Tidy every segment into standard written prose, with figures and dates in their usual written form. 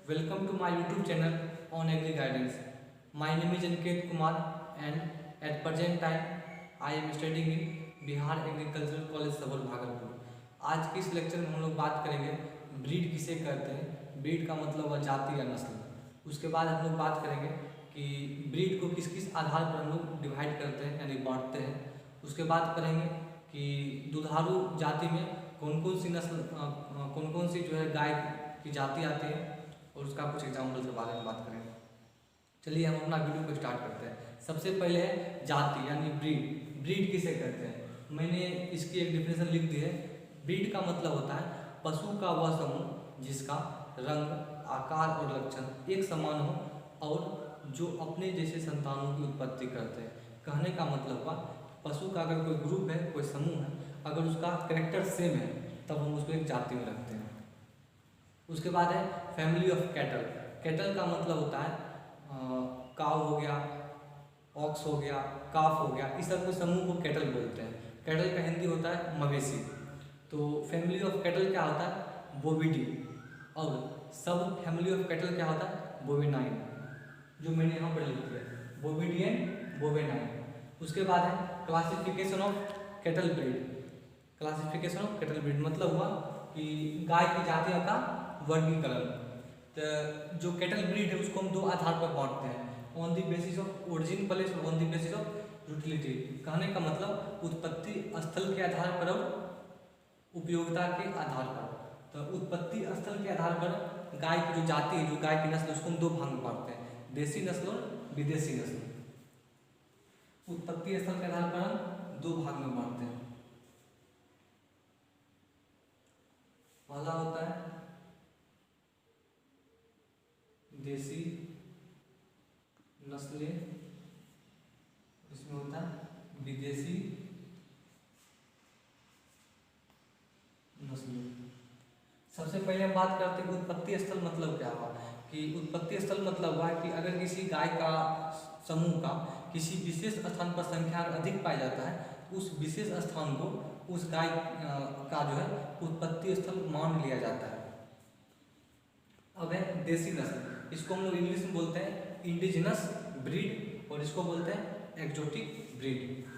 Welcome to my YouTube channel on Agri Guidance. My name is Aniket Kumar and at present time I am studying in Bihar Agricultural College सबल भागलपुर। आज के इस lecture में हम लोग बात करेंगे ब्रीड किसे कहते हैं। ब्रीड का मतलब है जाति या नस्ल। उसके बाद हम लोग बात करेंगे कि ब्रीड को किस किस आधार पर हम लोग डिवाइड करते हैं यानी बांटते हैं। उसके बाद करेंगे कि दुधारू जाति में कौन कौन सी नस्ल कौन कौन सी जो है गाय की जाति आती है और उसका कुछ एग्जाम्पल के बारे में बात करेंगे। चलिए हम अपना वीडियो को स्टार्ट करते हैं। सबसे पहले है जाति यानी ब्रीड। ब्रीड किसे कहते हैं, मैंने इसकी एक डिफिनेशन लिख दी है। ब्रीड का मतलब होता है पशु का वह समूह जिसका रंग, आकार और लक्षण एक समान हो और जो अपने जैसे संतानों की उत्पत्ति करते हैं। कहने का मतलब हुआ पशु का अगर कोई ग्रुप है, कोई समूह है, अगर उसका कैरेक्टर सेम है तब हम उसको एक जाति में रखते हैं। उसके बाद है फैमिली ऑफ कैटल। कैटल का मतलब होता है काव हो गया, ऑक्स हो गया, काफ हो गया, इस सब के समूह को कैटल बोलते हैं। कैटल का हिंदी होता है मवेशी। तो फैमिली ऑफ कैटल क्या होता है, बोविडी। और सब फैमिली ऑफ कैटल क्या होता है, बोवेनाइन, जो मैंने यहाँ पर लिख दिया है, बोविडी एंड बोवेनाइन। उसके बाद है classification of cattle breed. Classification of cattle breed मतलब हुआ कि गाय की जातियों का वर्गीकरण। तो जो कैटल ब्रीड है उसको हम दो आधार पर बांटते हैं, on the basis of origin place और on the basis of utility. कहने का मतलब उत्पत्ति स्थल के आधार पर और उपयोगिता के आधार पर। तो उत्पत्ति स्थल के आधार पर गाय की जो जाति है, जो गाय की नस्ल, उसको हम दो भाग में बांटते हैं, देसी नस्ल और विदेशी नस्ल। उत्पत्ति स्थल के आधार पर हम दो भाग में बांटते हैं। पहला होता है देसी नस्लें, इसमें होता है विदेशी नस्लें। सबसे पहले हम बात करते हैं उत्पत्ति स्थल मतलब क्या हुआ। कि उत्पत्ति स्थल मतलब हुआ कि अगर किसी गाय का समूह का किसी विशेष स्थान पर संख्या अधिक पाया जाता है, उस विशेष स्थान को उस गाय का जो है उत्पत्ति स्थल मान लिया जाता है। अब है देसी नस्ल, इसको हम लोग इंग्लिश में बोलते हैं इंडिजिनस ब्रीड और इसको बोलते हैं एक्जोटिक ब्रीड।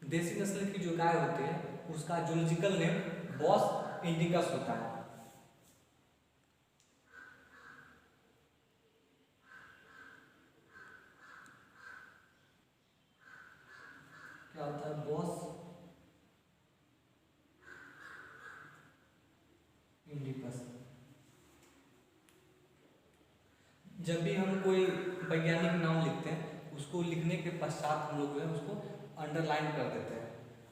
देसी नस्ल की जो गाय होती है उसका जूलॉजिकल नेम बॉस इंडिकस होता है। क्या होता है, बॉस इंडिकस। जब भी हम कोई वैज्ञानिक नाम लिखते हैं उसको लिखने के पश्चात हम लोग जो है उसको अंडरलाइन कर देते हैं।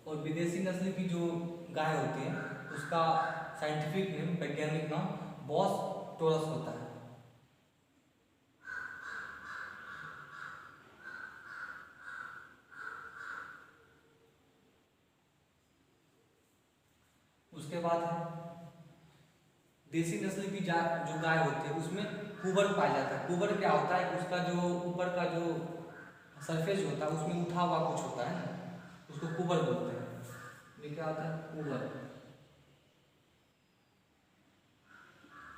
और विदेशी नस्ल की जो गाय होती है उसका साइंटिफिक नेम, वैज्ञानिक नाम बॉस टोरस होता है। उसके बाद है देसी नस्ल की जो गाय होती है उसमें कुबर पाया जाता है। कुबर क्या होता है, उसका जो ऊपर का जो सरफेस होता है उसमें उठा हुआ कुछ होता है ना, उसको कुबर बोलते हैं। ये क्या होता है, कुबर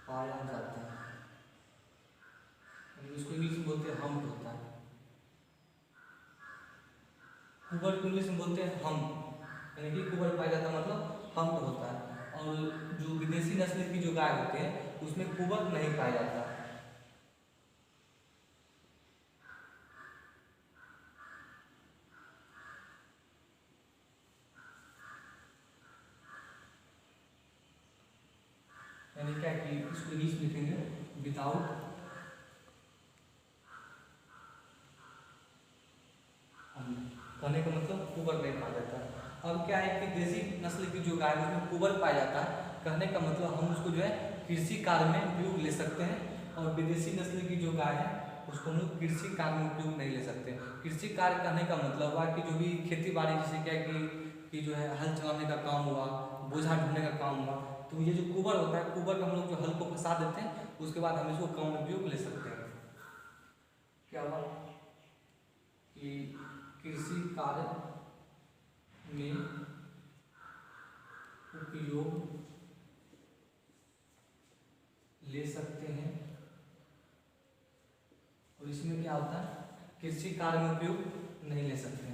पाया जाता है। उसको इंग्लिश में बोलते हैं हम्प होता है। कुबर को इंग्लिश में बोलते हैं हम्प, यानी कि कुबर पाया जाता है मतलब हम्प होता है। और जो विदेशी नस्ल की जो गाय होती है उसमें कुबर नहीं पाया जाता। यानी क्या कि इसको इंग्लिश लिखेंगे विदाउट कहने का मतलब कुबर नहीं पाया जाता है। अब क्या है कि देसी नस्ल की जो गाय है उसमें कुबर पाया जाता है। कहने का मतलब हम उसको जो है कृषि कार्य में उपयोग ले सकते हैं। और विदेशी नस्ल की जो गाय है उसको हम लोग कृषि कार्य में उपयोग नहीं ले सकते। कृषि कार्य करने का मतलब हुआ कि जो भी खेती बाड़ी, जैसे क्या कि जो है हल चलाने का काम हुआ, बोझा ढोने का काम हुआ, तो ये जो कुबर होता है, कुबर में हम लोग जो हल को फंसा देते हैं, उसके बाद हम इसको काम में उपयोग ले सकते हैं। क्या हुआ कि कृषि कार्य में उपयोग ले सकते हैं, और इसमें क्या होता है, कृषि कार्य में उपयोग नहीं ले सकते हैं।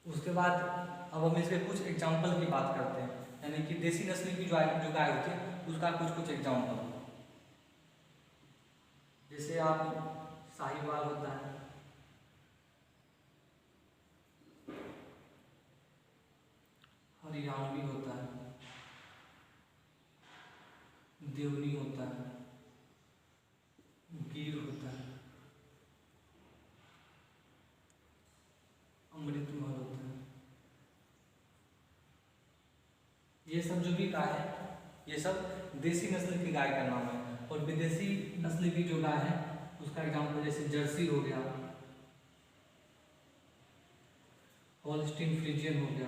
उसके बाद अब हम इसके कुछ एग्जाम्पल की बात करते हैं, यानी कि देसी नस्ल की जो गाय होती है उसका कुछ एग्जाम्पल। जैसे आप साहिवाल होता है, हरियाणवी होता है, देवनी होता है, गिर होता है, अमृतमहल होता है। ये सब जो भी गाय है, ये सब देसी नस्ल की गाय का नाम है। और विदेशी नस्ल की जो गाय है उसका एग्जाम्पल जैसे जर्सी हो गया, होल्स्टीन फ्रीजियन हो गया,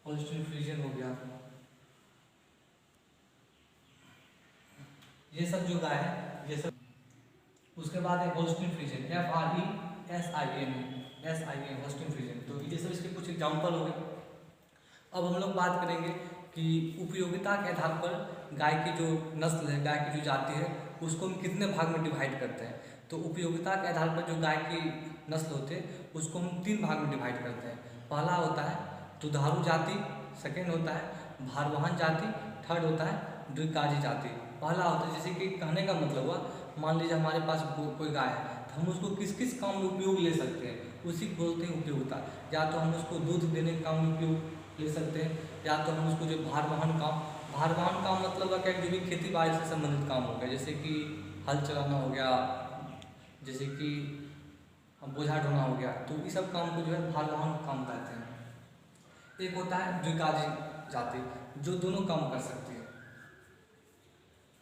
होल्स्टीन फ्रीजियन हो गया, ये सब जो गाय है ये सब। उसके बाद है Holstein Friesian, FRESIAN Holstein Friesian. तो ये सब इसके कुछ एग्जाम्पल हो गए। अब हम लोग बात करेंगे कि उपयोगिता के आधार पर गाय की जो नस्ल है, गाय की जो जाति है, उसको हम कितने भाग में डिवाइड करते हैं। तो उपयोगिता के आधार पर जो गाय की नस्ल होते हैं उसको हम 3 भाग में डिवाइड करते हैं। पहला होता है दुधारू जाति, सेकेंड होता है भारवाहन जाति, थर्ड होता है द्विकाजी जाति। पहला होता है, जैसे कि कहने का मतलब हुआ, मान लीजिए हमारे पास कोई गाय है, तो हम उसको किस किस काम में उपयोग ले सकते हैं, उसी को बोलते हैं उपयोगिता। या तो हम उसको दूध देने के काम में उपयोग ले सकते हैं, या तो हम उसको जो भारवाहन काम मतलब क्या, जो भी खेती बाड़ी से संबंधित काम हो गया, जैसे कि हल चलाना हो गया, जैसे कि बोझा ढोना हो गया, तो इस सब काम को जो है भारवाहन काम कहते हैं। एक होता है द्विकाजी जाति, जो दोनों काम कर सकती है।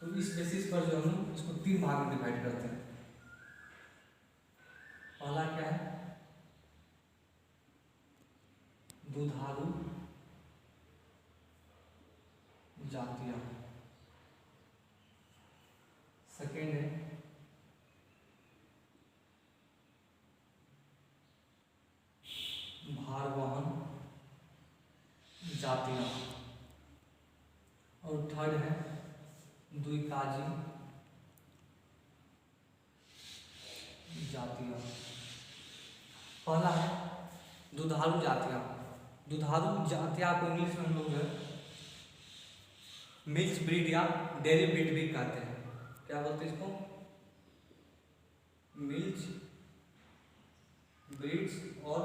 तो इस बेसिस पर जो हम इसको 3 भाग में डिवाइड करते हैं। पहला क्या है, दुधारू जातियां, सेकेंड है भारवाहन जातियां, और थर्ड है द्विकाजी जातियां। पहला है दुधारू जातियां। दुधारू जातियां को इंग्लिश में हम लोग जो है मिल्क ब्रीड या डेयरी ब्रीड भी कहते हैं। क्या बोलते हैं इसको, मिल्क ब्रीड्स और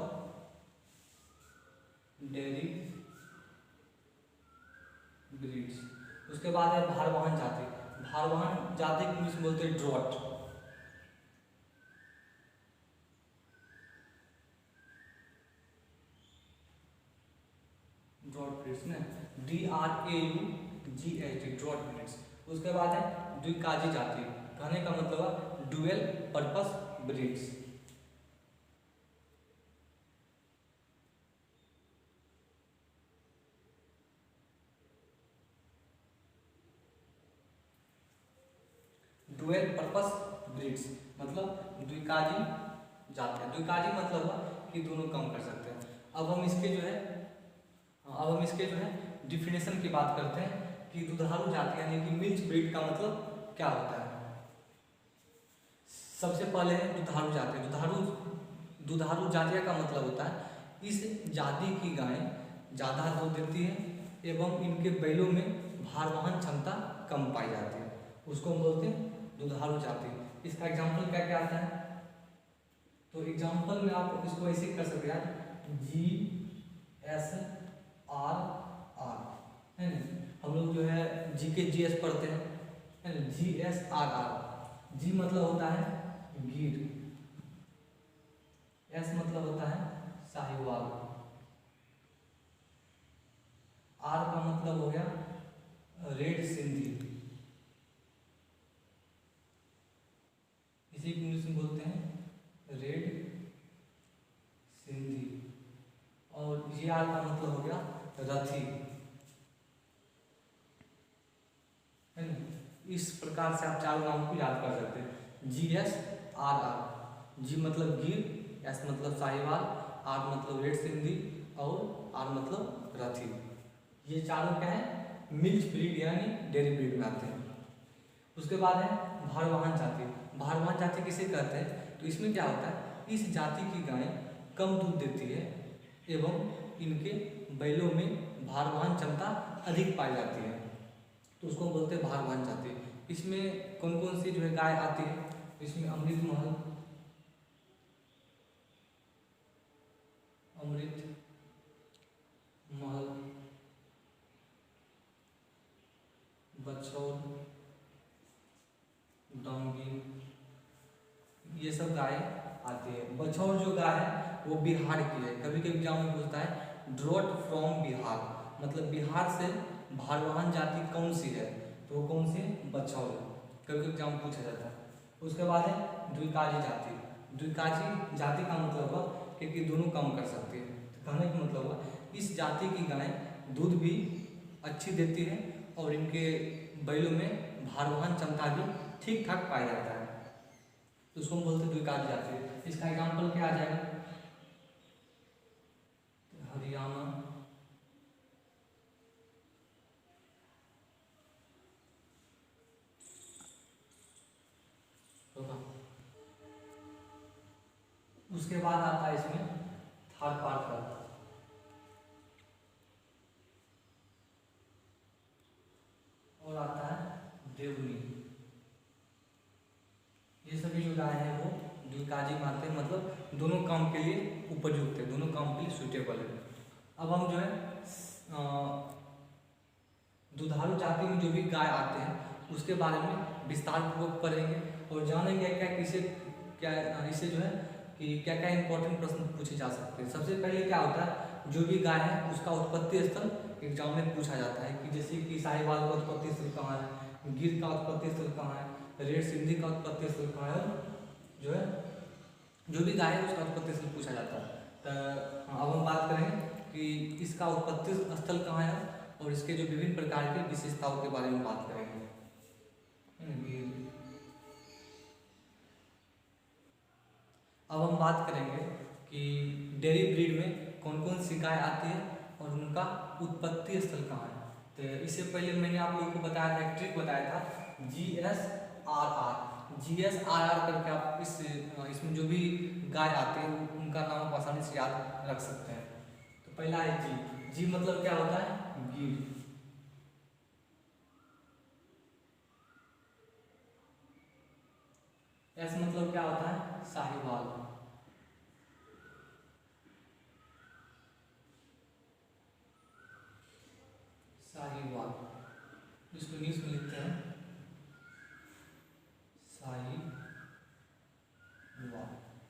डेयरी ब्रीड्स। उसके बाद है भारवाहन जाति। भारवाहन जाति को इंग्लिश में बोलते हैं ड्रॉट। ड्रॉट ब्रीड्स ने DRAUGHT ड्रॉट ब्रीड्स। उसके बाद है द्विकाजी जाति, कहने का मतलब dual purpose breeds. Dual purpose breeds मतलब द्विकाजी जाति। द्विकाजी मतलब कि दोनों काम कर सकते हैं। अब हम इसके जो है डिफिनेशन की बात करते हैं कि दुधारू जाति यानी कि मिल्क ब्रीड का मतलब क्या होता है। सबसे पहले है दुधारू जाति। दुधारू जातिया का मतलब होता है इस जाति की गायें ज़्यादा दूध देती है एवं इनके बैलों में भारवाहन क्षमता कम पाई जाती है, उसको हम बोलते हैं दुधारू जाति। इसका एग्जाम्पल क्या क्या आता है, तो एग्जाम्पल में आप इसको ऐसे कर सकते हैं, GSR जीके जीएस पढ़ते हैं, GSRR। जी मतलब होता है गिर, एस मतलब होता है साहिवाल, आर का मतलब हो गया रेड सिंधी, इसी को इंग्लिश में बोलते हैं रेड सिंधी। और ये आर का मतलब हो गया रथी, है ना। इस प्रकार से आप चारों नाम को याद कर सकते हैं। GSRR, जी मतलब गिर, एस मतलब साहिवाल, आर मतलब रेड सिंधी और आर मतलब रथी। ये चारों क्या है, मिल्क ब्रीड यानी डेयरी ब्रीड में आते हैं। उसके बाद है भारवाहन जाति। भारवाहन जाति किसे कहते हैं, तो इसमें क्या होता है, इस जाति की गाय कम दूध देती है एवं इनके बैलों में भारवाहन क्षमता अधिक पाई जाती है, तो उसको बोलते हैं भारवाहन जाति। इसमें कौन कौन सी जो है गाय आती है, इसमें अमृत महल, बछौर, डोंगी, ये सब गाय आती है। बछौर जो गाय है वो बिहार की है। कभी कभी एग्जाम में पूछता है ड्रॉट फ्रॉम बिहार, मतलब बिहार से भारवाहन जाति कौन सी है, तो वो कौन सी, बछौर है। कभी कभी एग्जाम पूछा जाता है। उसके बाद है द्विकाजी जाति। द्विकाजी जाति का मतलब हुआ कि दोनों काम कर सकती है। तो कहने का मतलब हुआ इस जाति की गाय दूध भी अच्छी देती है और इनके बैलों में भारवाहन क्षमता भी ठीक ठाक पाया जाता है, तो उसको हम बोलते हैं द्विकाजी जाति। इसका एग्जाम्पल क्या आ जाएगा, हरियाणा, होगा। उसके बाद आता है इसमें थारपारकर, और आता है देवनी। ये सभी जो गाय है वो द्विकाजी मानते हैं, मतलब दोनों काम के लिए उपयुक्त है, दोनों काम के लिए सुटेबल है। अब हम जो है दुधारू जाति में जो भी गाय आते हैं उसके बारे में विस्तार पूर्वक पढ़ेंगे और जानेंगे क्या किसे क्या इससे जो है कि क्या क्या इंपॉर्टेंट प्रश्न पूछे जा सकते हैं। सबसे पहले क्या होता है, जो भी गाय है उसका उत्पत्ति स्थल एग्जाम में पूछा जाता है, कि जैसे कि साहिवाल का उत्पत्ति स्थल कहाँ है, गिर का उत्पत्ति स्थल कहाँ है, रेड सिंधी का उत्पत्ति स्थल कहाँ है, जो है जो भी गाय है उसका उत्पत्ति स्थल पूछा जाता है। तो अब हम बात करेंगे कि इसका उत्पत्ति स्थल कहाँ है और इसके जो विभिन्न प्रकार की विशेषताओं के बारे में बात करेंगे। अब हम बात करेंगे कि डेयरी ब्रीड में कौन कौन सी गाय आती है और उनका उत्पत्ति स्थल कहाँ है। तो इससे पहले मैंने आप लोगों को बताया था, एक ट्रिक बताया था, GSRR करके आप इसमें जो भी गाय आते हैं उनका नाम आप आसानी से याद रख सकते हैं। तो पहला है जी मतलब क्या होता है, गिर। एस मतलब क्या होता है, साहिवाल। साहिवाल, इसको इंग्लिश में लिखते हैं साहिवाल।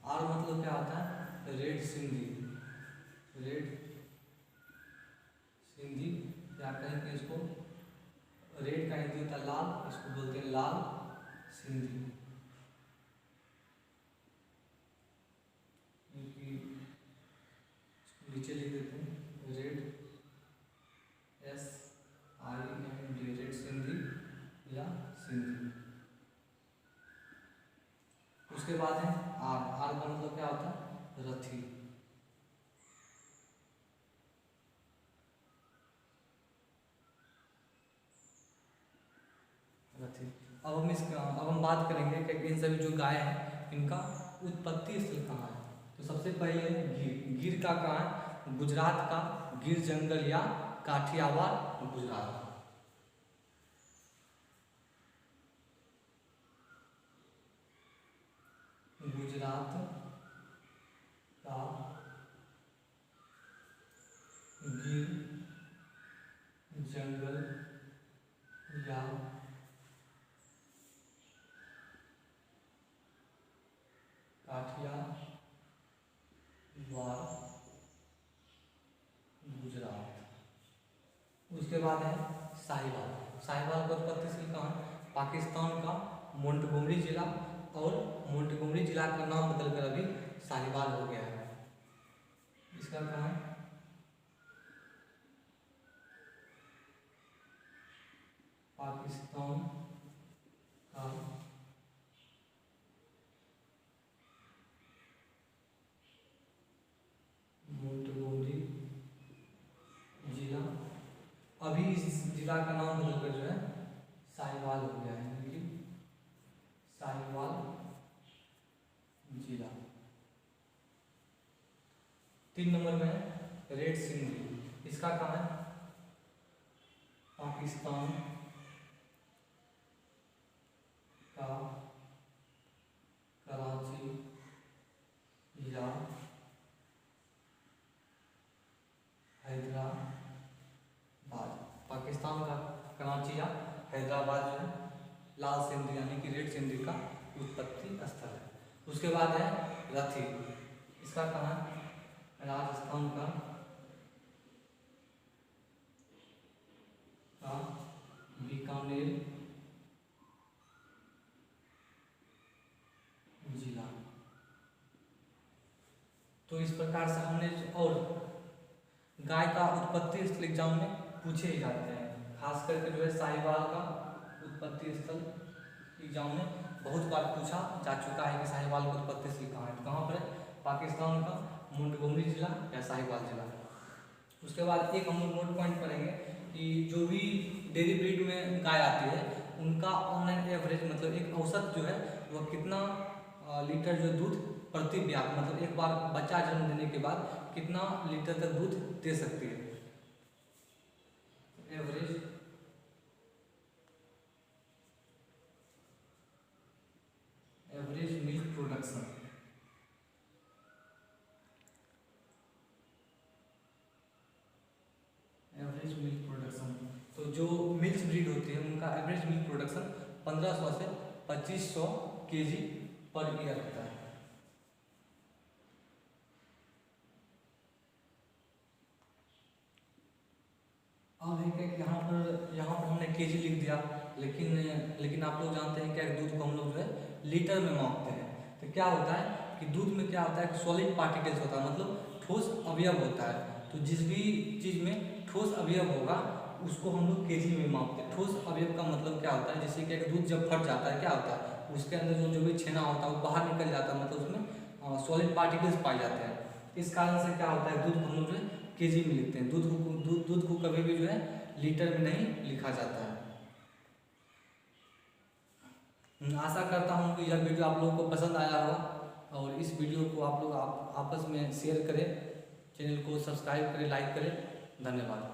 आर मतलब क्या होता है, रेड सिंधी। रेड सिंधी, या कहीं पे इसको रेड का हिंदी होता है लाल, इसको बोलते हैं लाल सिंधी। नीचे लिख देते हैं रेड, SIND, रेड सिंधी या सिंधी। उसके बाद है आर का मतलब क्या होता है, रथी। अब हम बात करेंगे कि इन सभी जो गाय हैं इनका उत्पत्ति स्थल कहाँ है। तो सबसे पहले गिर का कहाँ है, गुजरात का गिर जंगल या काठियावाड़ गुजरात। गुजरात का गिर जंगल या काठियावाड़ गुजरात। उसके बाद है साहिवाल। साहिवाल का उत्पत्ति कहाँ? पाकिस्तान का मोंटगोमरी जिला, और मोंटगोमरी जिला का नाम बदलकर अभी साहिवाल हो गया है। इसका कहाँ है? पाकिस्तान का मोंटगोमरी जिला, अभी इस जिला का नाम बदलकर जो है साहिवाल हो गया है, लेकिन साहिवाल जिला। 3 नंबर में है रेड सिंधी। इसका कहाँ है? पाकिस्तान का कराची या हैदराबाद। पाकिस्तान का कराची या हैदराबाद जो है लाल सिंधी यानी कि रेड सिंधी का उत्पत्ति स्थल है। उसके बाद है रथी। इसका कहाँ है? राजस्थान का बीकानेर जिला। तो इस प्रकार से हमने, और गाय का उत्पत्ति स्थल एग्जाम में पूछे ही जाते हैं, खास करके जो है साहिवाल का उत्पत्ति स्थल एग्जाम में बहुत बार पूछा जा चुका है कि साहिवाल का उत्पत्ति स्थल कहाँ है। कहाँ पर है? पाकिस्तान का मोंटगोमरी जिला या साहिवाल जिला। उसके बाद एक हम लोग नोट पॉइंट करेंगे कि जो भी डेयरी ब्रीड में गाय आती है उनका ऑनलाइन एवरेज मतलब एक औसत जो है वह कितना लीटर जो दूध प्रति ब्याह, मतलब एक बार बच्चा जन्म देने के बाद कितना लीटर तक दूध दे सकती है। Average milk production. Average milk production, तो जो मिल्क ब्रीड होती है उनका एवरेज मिल्क प्रोडक्शन 1500 से 2500 केजी पर ईयर होता है। अब है कि यहाँ पर हमने केजी लिख दिया, लेकिन आप लोग जानते हैं क्या दूध को हम लोग जो है लीटर में मापते हैं। तो क्या होता है कि दूध में क्या होता है, सॉलिड पार्टिकल्स होता है, मतलब ठोस अवयव होता है। तो जिस भी चीज़ में ठोस अवयव होगा उसको हम लोग केजी में मापते हैं। ठोस अवयव का मतलब क्या होता है, जैसे कि दूध जब फट जाता है क्या होता है उसके अंदर जो भी छेना होता है वो बाहर निकल जाता है, मतलब उसमें सॉलिड पार्टिकल्स पाए जाते हैं। इस कारण से क्या होता है दूध को हम लोग जो है केजी में लिखते हैं। दूध को कभी भी जो है लीटर में नहीं लिखा जाता है। आशा करता हूँ कि यह वीडियो आप लोगों को पसंद आया होगा, और इस वीडियो को आप लोग आपस में शेयर करें, चैनल को सब्सक्राइब करें, लाइक करें। धन्यवाद।